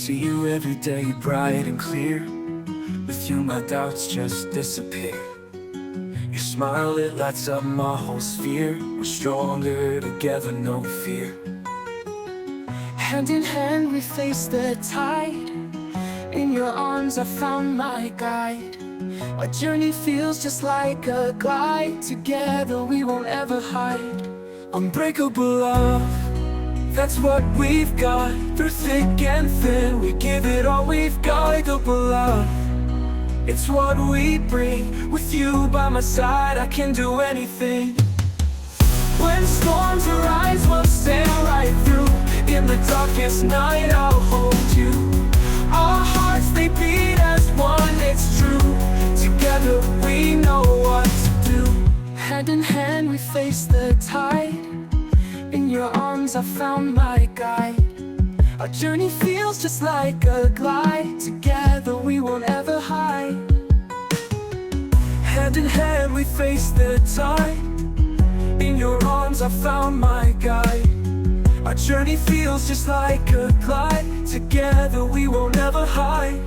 see you every day bright and clear. With you my doubts just disappear. Your smile, it lights up my whole sphere. We're stronger together, no fear. Hand in hand we face the tide. In your arms I found my guide. Our journey feels just like a glide. Together we won't ever hide. Unbreakable love, that's what we've got. Through thick and thin, we give it all we've got. Unbreakable love, it's what we bring. With you by my side, I can do anything. When storms arise, we'll sail right through. In the darkest night, I'll hold you. Our hearts, they beat as one, it's true. Together we know what to do. Hand in hand we face the tide. In your arms I found my guide. Our journey feels just like a glide. Together we won't ever hide. Hand in hand we face the tide. In your arms I found my guide. Our journey feels just like a glide. Together we won't ever hide.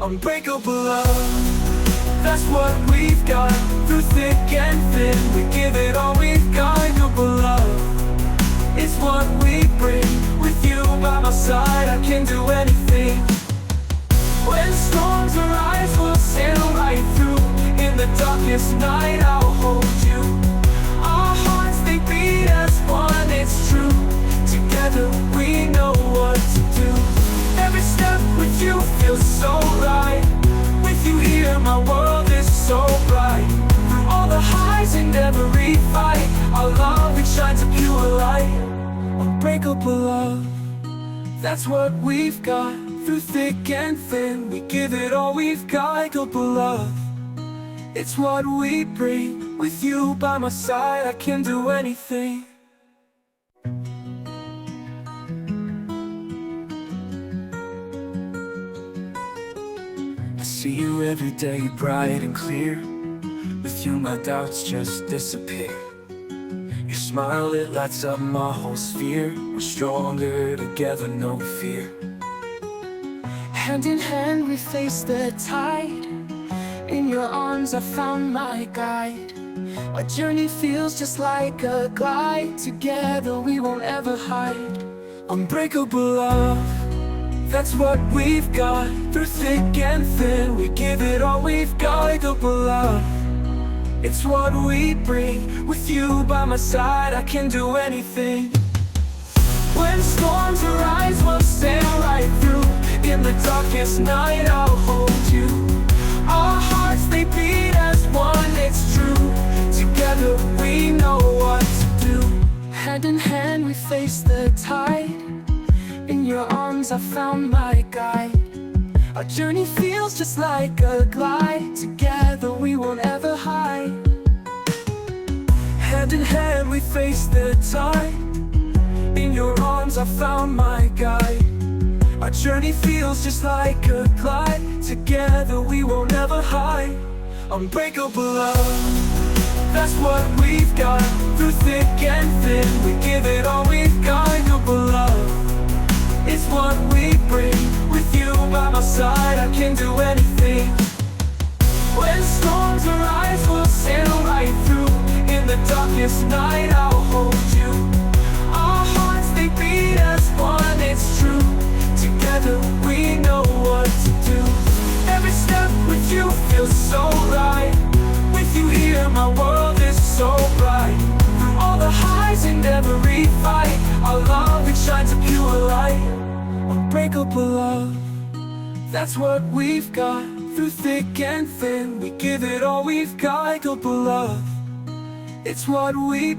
Unbreakable love, that's what we've got. Through thick and thin, we give it all we've got. Unbreakable love, it's what we bring. With you by my side, I can do anything. When storms arise, we'll sail right through. In the darkest night, I'll hold you. Our hearts, they beat as one, it's true. Together we know what to do. Every step with you feels so right. With you here, my world is so bright. Through all the highs and every fight, our love, it shines a pure light. Unbreakable love, that's what we've got. Through thick and thin, we give it all we've got. Unbreakable love, it's what we bring. With you by my side, I can do anything. I see you every day bright and clear. With you my doubts just disappear. Your smile, it lights up my whole sphere. We're stronger together, no fear. Hand in hand we face the tide. In your arms I found my guide. Our journey feels just like a glide. Together we won't ever hide. Unbreakable love, that's what we've got. Through thick and thin, we give it all we've got. Unbreakable love, it's what we bring. With you by my side, I can do anything. When storms arise, we'll sail right through. In the darkest night, I'll hold you. Our hearts, they beat as one, it's true. Together we know what to do. Hand in hand we face the tide. In your arms I found my guide. Our journey feels just like a glide. Together we won't ever hide. Hand in hand we face the tide. In your arms I found my guide. Our journey feels just like a glide. Together we won't ever hide. Unbreakable love, that's what we've got. Through thick and thin, we give it all we've got. Unbreakable love, it's what we bring. With you by my side, I can do anything. When storms arise, we'll sail right through. In the darkest night, I'll hold you. Our hearts, they beat as one, it's true. Together we know what to do. Every step with you feels so right. With you here, my world is so bright. Through all the highs and every fight, our love, it shines a pure light. Unbreakable love, that's what we've got. Through thick and thin, we give it all we've got. Unbreakable love, it's what we